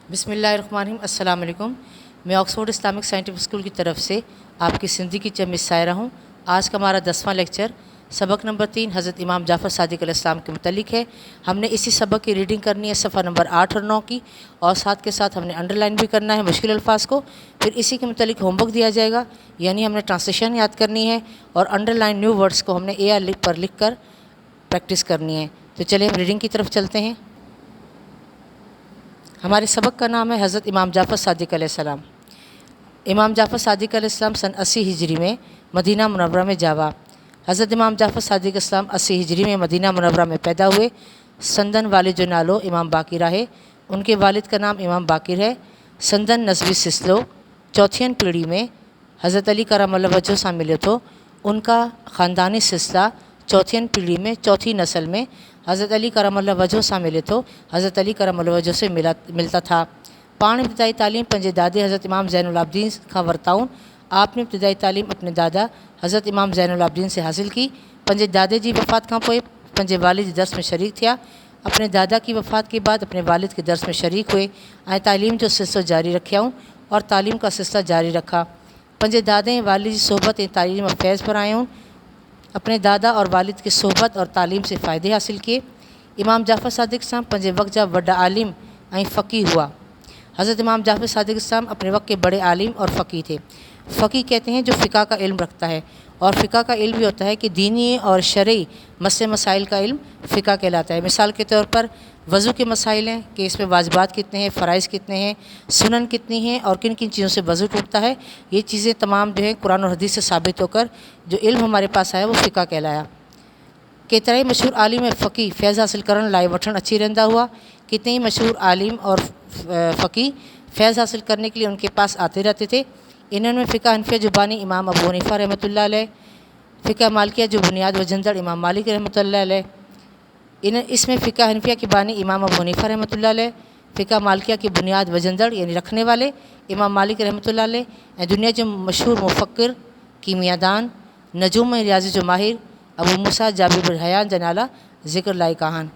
बिस्मिल्लाहिर्रहमानिर्रहीम। अस्सलाम वालेकुम। मैं ऑक्सफोर्ड इस्लामिक साइंटिफिक स्कूल की तरफ से आपकी ज़िंदगी की मिस सायरा हूँ। आज का हमारा 10वां लेक्चर सबक नंबर 3 हज़रत इमाम जाफ़र सादिक़ अलैहिस्सलाम के मुतल्लिक़ है। हमने इसी सबक की रीडिंग करनी है सफ़ा नंबर 8 और 9 की, और साथ के साथ हमने अंडरलाइन भी करना है मुश्किल अल्फाज को। फिर इसी के मुतल्लिक़ होमवर्क दिया जाएगा, यानी हमने ट्रांसलेशन याद करनी है और अंडरलाइन न्यू वर्ड्स को हमने ए आर पर लिख कर प्रैक्टिस करनी है। तो चलिए हम रीडिंग की तरफ चलते हैं। हमारे सबक का नाम है हज़रत इमाम जाफ़र सादिक़ अलैहिस्सलाम। इमाम जाफ़र सादिक़ अलैहिस्सलाम सन 80 हिजरी में मदीना मुनव्वरा में जावा। हज़रत इमाम जाफ़र सादिक़ अलैहिस्सलाम 80 हिजरी में मदीना मुनव्वरा में पैदा हुए। संदन वालिद जो नालो इमाम बाकिर है, उनके वालिद का नाम इमाम बाकिर है। संदन नस्बी सिलसिलो चौथियन पीढ़ी में हज़रत अली करमल्लाहु वजहू सां मिले थो। उनका ख़ानदानी सिलसिला चौथियन पीढ़ी में चौथी नस्ल में हज़रत अली करमल्लाहु वजहू सां मिले थो। हज़रत अली करमल्लाहु वजहू से मिलता था। पाण इब्तिदाई तालीम पंहिंजे दादे हज़रत इमाम ज़ैनुल आबिदीन खां वरिताऊं। आपने इब्तिदाई तालीम अपने दादा हज़रत इमाम ज़ैनुल आबिदीन से हासिल की। पंहिंजे दादे जी वफ़ात खां पोइ पंहिंजे वालिद जे दर्स में शरीक थिया। अपने दादा की वफ़ात के बाद अपने वालिद के दर्स में शरीक हुए ऐं तालीम जो सिलसिलो जारी रखियाऊं और तालीम का सिलसिला जारी रखा। पंहिंजे दादे ऐं वालिद जी सोहबत ऐं तालीम में फैज़ पर आयूं। अपने दादा और वालिद की सोहबत और तालीम से फ़ायदे हासिल किए। इमाम जाफ़र सादिक़ साहब पंहिंजे वक्त जा वॾा आलिम ऐं फ़क़ीह हुआ। हज़रत इमाम जाफ़र सादिक़ साहब अपने वक्त के बड़े आलिम और फ़क़ीह थे। फ़क़ीह कहते हैं जो फ़िक़्ह का इल्म रखता है, और फ़िक़्ह का इल्म भी होता है कि दीनी और शरई मसले मसाइल का इल्म फ़िक़्ह कहलाता है। मिसाल के तौर पर वज़ू के मसाइल हैं कि इसमें वाजिबात कितने हैं, फ़राइज़ कितने हैं, सुनन कितनी हैं और किन किन चीज़ों से वज़ू टूटता है। ये चीज़ें तमाम जो है कुरान और हदीस से साबित होकर जो इल्म हमारे पास आया वो फ़िक़्ह कहलाया। केतिरा ई मशहूर आलिम ऐं फ़क़ीह फैज़ हासिल करण लाइ वठण अची रहंदा हुआ। कितने ही मशहूर आलिम और फ़क़ीह फैज़ हासिल करने के लिए उनके पास आते रहते थे। इन्होंने फ़िक़्ह हनफिया जो बानी इमाम अबू हनीफ़ा रहमतुल्लाह अलैह, फ़िक़्ह मालिकिया जो बुनियाद वजंदड़ इमाम मालिक रहमतुल्लाह अलैह, इसमें फ़िक़्ह हनफिया की बानी इमाम अबू हनीफ़ा रहमतुल्लाह अलैह, फ़िक़्ह मालिकिया की बुनियाद वजंदड़ यानी रखने वाले इमाम मालिक रहमतुल्लाह अलैह, ऐं दुनिया जो मशहूर मुफ़क्किर कीमियादान नजूम ऐं रियाज़ी जो माहिर अबू मूसा जाबिर बिन हयान जा नाला ज़िक्र लाइक़ आहिनि।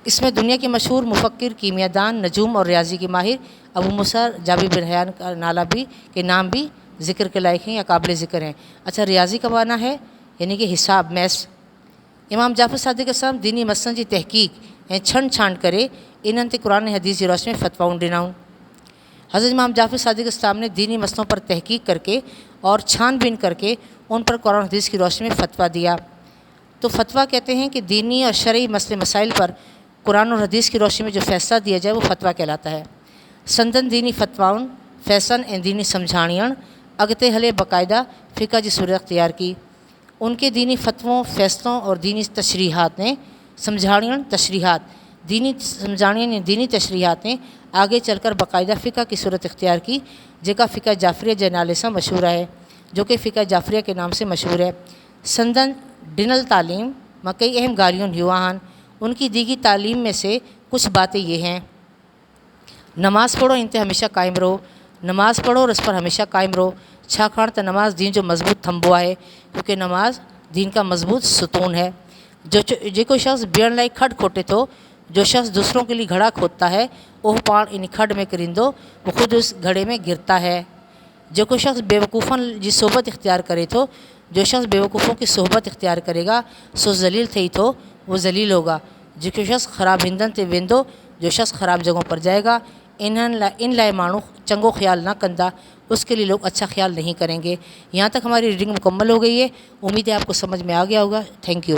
इसमें दुनिया के मशहूर मुफ़क्किर कीमियादान नजूम और रियाज़ी के माहिर अबू मूसा जाबिर बिन हयान का नाला भी के नाम भी ज़िक्र के लायक हैं या काबिल ज़िक्र हैं। अच्छा, रियाज़ी का माना है यानी कि हिसाब मैथ्स। इमाम जाफ़र सादिक़ साहब दीनी मसइलनि जी तहक़ीक़ ऐं छंड छांड करे इन्हनि ते क़ुरान ऐं हदीस जी रोशनी में फ़तवाऊं ॾिनाऊं। हज़रत इमाम जाफ़र सादिक़ साहब ने दीनी मसलों पर तहक़ीक़ करके और छानबीन करके उन पर कुरान और हदीस की रोशनी में फ़तवा दिया। तो फ़तवा कहते हैं कि दीनी और शरई मसले मसाइल पर कुरान और हदीस की रोशनी में जो फ़ैसला दिया जाए वो फ़तवा कहलाता है। संदन दीनी फ़तवाउनि फ़ैसलन ऐं दीनी सम्झाणियण अॻिते हले बाक़ायदा फ़िक़्ह जी सूरत अख्तियार की। उनके दीनी फ़तवों फ़ैसलों और दीनी तशरीहात ने समझाणियण तशरीहात दीनी समझाणियण या दीनी तशरीहात ने आगे चलकर बाक़ायदा फ़िक़्ह की सूरत अख्तियार की, जेका फ़िक़्ह जाफ़रिया जे नाले सां मशहूर है, जो कि फ़िक़्ह जाफ़रिया के नाम से मशहूर है। संदन डिनल तालीम में कई अहम ॻाल्हियूं हुआ हैं। उनकी दीगी तालीम में से कुछ बातें ये हैं: नमाज़ पढ़ो, इन ते हमेशा कायम रहो। नमाज़ पढ़ो और इस पर हमेशा कायम रहो, छाकाणि त नमाज़ दीन जो मज़बूत थंबो है, क्योंकि नमाज दीन का मज़बूत सुतून है। जो शख्स बीहण लाइ खड खोटे थो, जो शख्स दूसरों के लिए घड़ा खोदता है, वह पाण इन खड में किरिंदो, वो खुद उस घड़े में गिरता है। जो शख्स बेवकूफ़नि जी सोहबत इख्तियार करे थो, जो शख्स बेवकूफ़ों की सोहबत इख्तियार करेगा सो ज़लील थिए थो, वो ज़लील होगा। जो शख्स ख़राब हिंदनि ते वेंदो, जो शख्स ख़राब जगहों पर जाएगा, इन लाइ माण्हू चंगो ख्याल ना कंदा, उसके लिए लोग अच्छा ख्याल नहीं करेंगे। यहाँ तक हमारी रीडिंग मुकम्मल हो गई है। उम्मीद है आपको समझ में आ गया होगा। Thank you.